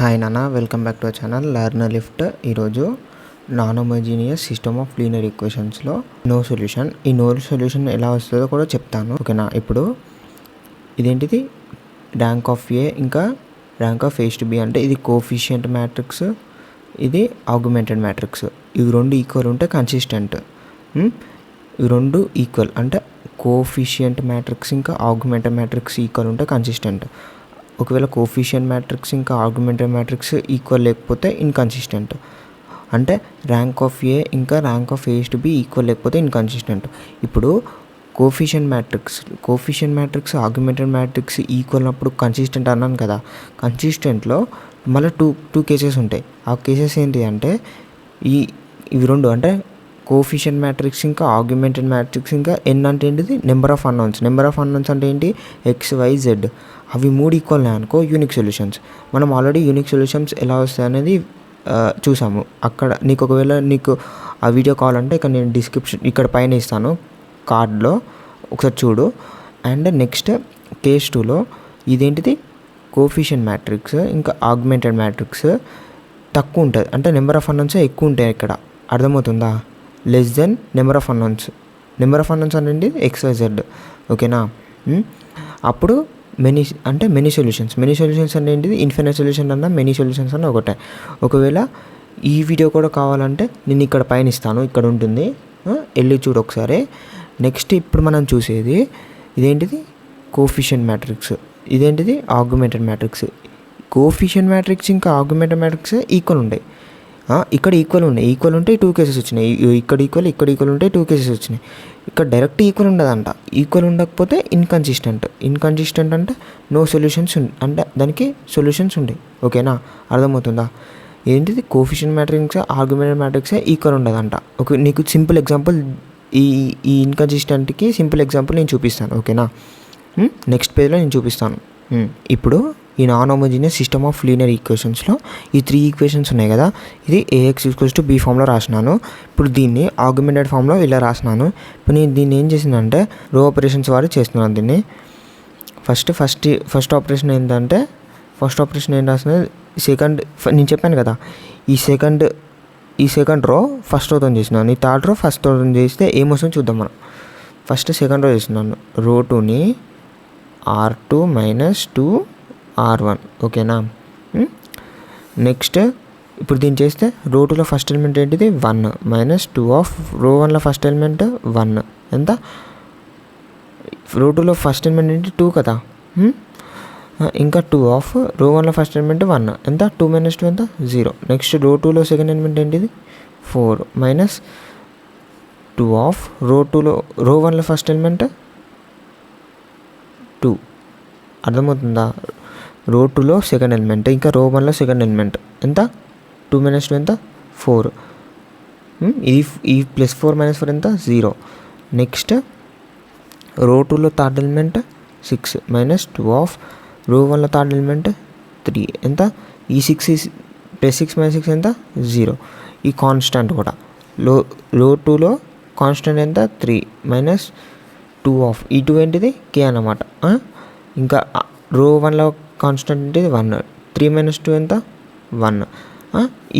Hi నాన్న, welcome back to our channel Learner Lift. ఈరోజు non homogeneous system of linear ఈక్వేషన్స్లో no solution. ఈ no solution ఎలా వస్తుందో కూడా చెప్తాను, ఓకేనా. ఇప్పుడు ఇదేంటిది ర్యాంక్ ఆఫ్ ఏ ఇంకా rank of A's to B అంటే ఇది కోఫిషియంట్ మ్యాట్రిక్స్, ఇది ఆగ్మెంటెడ్ మ్యాట్రిక్స్. ఇవి రెండు ఈక్వల్ ఉంటే కన్సిస్టెంట్. ఇవి రెండు ఈక్వల్ అంటే కోఫిషియంట్ మ్యాట్రిక్స్ ఇంకా ఆగ్మెంటెడ్ మ్యాట్రిక్స్ ఈక్వల్ ఉంటే కన్సిస్టెంట్. ఒకవేళ కోఫిషియంట్ మ్యాట్రిక్స్ ఇంకా ఆగ్మెంటెడ్ మ్యాట్రిక్స్ ఈక్వల్ లేకపోతే ఇన్కన్సిస్టెంట్. అంటే ర్యాంక్ ఆఫ్ ఏ ఇంకా rank of A's to B equal లేకపోతే ఇన్కన్సిస్టెంట్. ఇప్పుడు coefficient matrix augmented matrix equal అప్పుడు కన్సిస్టెంట్ అన్నాను కదా. కన్సిస్టెంట్లో మళ్ళీ టూ కేసెస్ ఉంటాయి. ఆ కేసెస్ ఏంటి అంటే ఇవి రెండు అంటే కోఫిషియంట్ మ్యాట్రిక్స్ ఇంకా ఆగ్మెంటెడ్ మ్యాట్రిక్స్ ఇంకా ఎన్ అంటే ఏంటిది నెంబర్ ఆఫ్ అన్నోన్స్ అంటే ఏంటి ఎక్స్ వై జెడ్. అవి మూడు ఈక్వల్ అనుకో యూనిక్ సొల్యూషన్స్. మనం ఆల్రెడీ యూనిక్ సొల్యూషన్స్ ఎలా వస్తాయి అనేది చూసాము. అక్కడ నీకు ఒకవేళ నీకు ఆ వీడియో కావాలంటే ఇక్కడ నేను డిస్క్రిప్షన్ ఇక్కడ పైన ఇస్తాను కార్డ్లో, ఒకసారి చూడు. అండ్ నెక్స్ట్ కేస్ 2లో ఇదేంటిది కోఫిషియంట్ మ్యాట్రిక్స్ ఇంకా ఆగ్మెంటెడ్ మ్యాట్రిక్స్ తక్కువ ఉంటుంది అంటే నెంబర్ ఆఫ్ అన్నోన్స్ ఎక్కువ ఉంటాయి. ఇక్కడ అర్థమవుతుందా? Less than number of unknowns అనేది XYZ, ఓకేనా. అప్పుడు మెనీ సొల్యూషన్స్ అంటే ఏంటిది ఇన్ఫినిట్ సొల్యూషన్ అన్న మెనీ సొల్యూషన్స్ అన్న ఒకటే. ఒకవేళ ఈ వీడియో కూడా కావాలంటే నేను ఇక్కడ పైన ఇస్తాను, ఇక్కడ ఉంటుంది, వెళ్ళి చూడు ఒకసారి. నెక్స్ట్ ఇప్పుడు మనం చూసేది ఇదేంటిది కోఫిషియంట్ మ్యాట్రిక్స్, ఇదేంటిది ఆగ్మెంటెడ్ మ్యాట్రిక్స్. కోఫిషియంట్ మ్యాట్రిక్స్ ఇంకా ఆగ్మెంటెడ్ మ్యాట్రిక్స్ ఈక్వల్ ఉంటాయి. ఇక్కడ ఈక్వల్ ఉంటే 2 కేసెస్ వచ్చినాయి. ఇక్కడ ఈక్వల్ ఉంటే 2 కేసెస్ వచ్చినాయి. ఇక్కడ డైరెక్ట్ ఈక్వల్ ఉండదంట. ఈక్వల్ ఉండకపోతే ఇన్కన్సిస్టెంట్ అంటే నో సొల్యూషన్స్ అంటే దానికి సొల్యూషన్స్ ఉంటాయి, ఓకేనా. అర్థమవుతుందా? ఏంటిది coefficient matrix augmented matrix equal ఉండదంట. ఓకే, నీకు సింపుల్ ఎగ్జాంపుల్ ఈ ఇన్కన్సిస్టెంట్కి సింపుల్ ఎగ్జాంపుల్ నేను చూపిస్తాను, ఓకేనా. నెక్స్ట్ పేజ్లో నేను చూపిస్తాను. ఇప్పుడు ఈ non homogeneous system of linear ఈక్వేషన్స్లో ఈ 3 ఈక్వేషన్స్ ఉన్నాయి కదా. ఇది AX = B ఫామ్లో రాసినాను. ఇప్పుడు దీన్ని ఆగ్మెంటెడ్ ఫామ్లో ఇలా రాసినాను. ఇప్పుడు నేను దీన్ని ఏం చేసిందంటే రో ఆపరేషన్స్ వారి చేస్తున్నాను దీన్ని. ఫస్ట్ ఆపరేషన్ ఏంటంటే ఏం రాసినది నేను చెప్పాను కదా. ఈ సెకండ్ రో ఫస్ట్ రోతో చేసినాను, ఈ థర్డ్ రో ఫస్ట్ రోతో చేస్తే ఏమొస్తుందో చూద్దాం మనం. ఫస్ట్ సెకండ్ రో చేస్తున్నాను. రో 2ని R2 - 2R1, ఓకేనా. నెక్స్ట్ ఇప్పుడు దీన్ని చేస్తే రో 2లో ఫస్ట్ ఎలిమెంట్ ఏంటిది 1 - 2 ఆఫ్ రో 1లో ఫస్ట్ ఎలిమెంట్ 1 ఎంత. రో 2లో ఫస్ట్ ఎలిమెంట్ ఏంటి 2 కదా. ఇంకా 2 ఆఫ్ రో 1లో ఫస్ట్ ఎలిమెంట్ 1 ఎంత. 2 - 2 ఎంత 0. నెక్స్ట్ రో 2లో సెకండ్ ఎలిమెంట్ ఏంటిది 4 - 2 ఆఫ్ రో 1లో ఫస్ట్ ఎలిమెంట్ 2. అర్థమవుతుందా? రో 2లో సెకండ్ ఎలిమెంట్ ఇంకా రో 1లో సెకండ్ ఎలిమెంట్ ఎంత. 2 - 2 ఎంత 4. ఈ +4 - 4 ఎంత 0. నెక్స్ట్ రో 2లో థర్డ్ ఎలిమెంట్ 6 - 2 ఆఫ్ రో 1లో థర్డ్ ఎలిమెంట్ 3 ఎంత. ఈ 6 +6 - 6 ఎంత 0. ఈ కాన్స్టెంట్ కూడా రో 2లో కాన్స్టెంట్ ఎంత 3 - 2 ఆఫ్ ఈ 2 ఏంటిది K అన్నమాట. ఇంకా రో 1లో కాన్స్టెంట్ ఏంటిది 1. 3 - 2 ఎంత 1.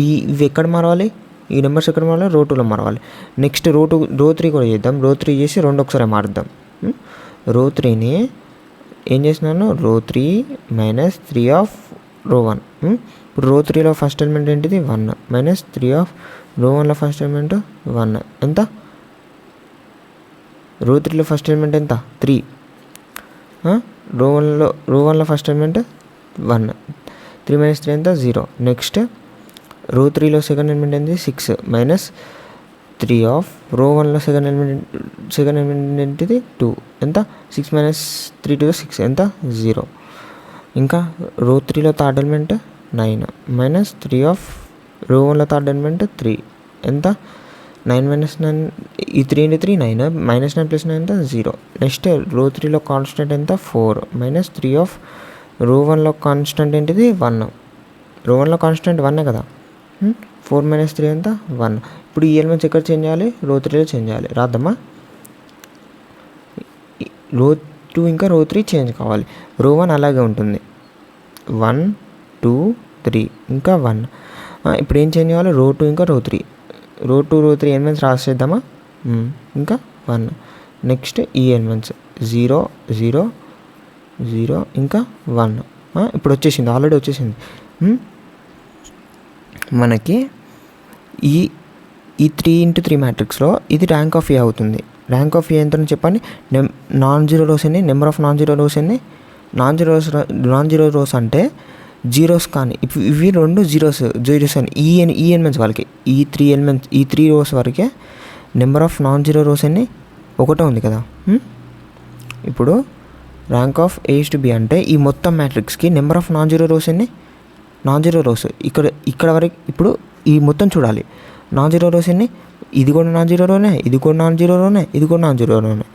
ఇవి ఎక్కడ మారవాలి, ఈ నెంబర్స్ ఎక్కడ మారాలి, రో 2లో మారవాలి. నెక్స్ట్ రో 3 కూడా చేద్దాం. రో 3 చేసి రెండు ఒకసారి మారుద్దాం. రో 3ని ఏం చేసినాను, రో 3 - 3 ఆఫ్ రో 1. ఇప్పుడు రో 3లో ఫస్ట్ ఎలిమెంట్ ఏంటిది 1 - 3 ఆఫ్ రో 1లో ఫస్ట్ ఎలిమెంట్ 1 ఎంత. రో 3లో ఫస్ట్ ఎలిమెంట్ ఎంత 3. రో 1లో ఫస్ట్ ఎలిమెంట్ 1. 3 - 3 ఎంత 0. నెక్స్ట్ రో 3లో సెకండ్ ఎలిమెంట్ ఏంటి 6 - 3 ఆఫ్ రో 1లో సెకండ్ ఎలిమెంట్ ఏంటిది 2 ఎంత. 6 - 3 = 6 ఎంత 0. ఇంకా రో 3లో థర్డ్ ఎలిమెంట్ 9 - 3 ఆఫ్ రో 1లో థర్డ్ ఎలిమెంట్ 3 ఎంత. 9 - 9 ఈ 3 × 3 9 -9 + 9 ఎంత 0. నెక్స్ట్ రో 3లో కాన్స్టెంట్ ఎంత 4 - 3 ఆఫ్ రో 1లో కాన్స్టెంట్ ఏంటిది 1. రో 1లో కాన్స్టెంట్ 1 కదా. 4 - 3 ఎంత 1. ఇప్పుడు ఈ ఎలిమెంట్స్ ఎక్కడ చేంజ్ చేయాలి, రో 3లో చేంజ్ చేయాలి. రాద్దామా. రో 2 ఇంకా రో 3 చేంజ్ కావాలి. రో 1 అలాగే ఉంటుంది. 1 2 3 ఇంకా 1. ఇప్పుడు ఏం చేంజ్ కావాలి? రో 2 ఇంకా రో 3. రో 2 రో 3 ఎలిమెంట్స్ రాసేద్దామా? ఇంకా 1. నెక్స్ట్ ఈ ఎలిమెంట్స్ 0 0 0 ఇంకా 1. ఇప్పుడు వచ్చేసింది, ఆల్రెడీ వచ్చేసింది. మనకి ఈ 3x3 మ్యాట్రిక్స్లో ఇది ర్యాంక్ ఆఫ్ ఏ అవుతుంది. ర్యాంక్ ఆఫ్ ఏ ఎంత చెప్పండి? నాన్ జీరో రోస్ ఎన్ని? Number of non zero rows ఎన్ని? నాన్ జీరో రోస్ అంటే జీరోస్ కానీ ఇవి 2 జీరోస్ అని ఈ ఎలిమెంట్స్ వాళ్ళకి ఈ 3 రోస్ వరకే number of non zero rows ఎన్ని? 1 ఉంది కదా. ఇప్పుడు ర్యాంక్ ఆఫ్ A/B అంటే ఈ మొత్తం మ్యాట్రిక్స్కి number of non zero rows ఎన్ని? నాన్ జీరో రోస్ ఇక్కడ వరకు. ఇప్పుడు ఈ మొత్తం చూడాలి. నాన్ జీరో రోస్ ఎన్ని? ఇది కూడా నాన్ జీరో రోనే, ఇది కూడా నాన్ జీరో రోనే, ఇది కూడా నాన్ జీరో రోనే.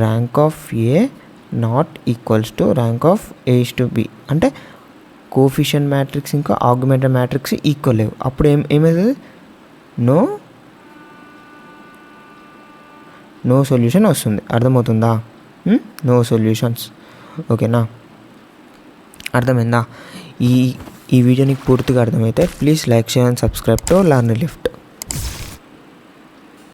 Rank of A not equals to rank of A/B అంటే కోఫిషియంట్ మ్యాట్రిక్స్ ఇంకా ఆగ్మెంటెడ్ మ్యాట్రిక్స్ ఈక్వల్ లేవు. అప్పుడు ఏమవుతుంది? నో సొల్యూషన్ వస్తుంది. అర్థమవుతుందా? No solutions. ఓకేనా? అర్థమైందా? ఈ వీడియో నీకు పూర్తిగా అర్థమైతే please like, share and subscribe to Learn lift.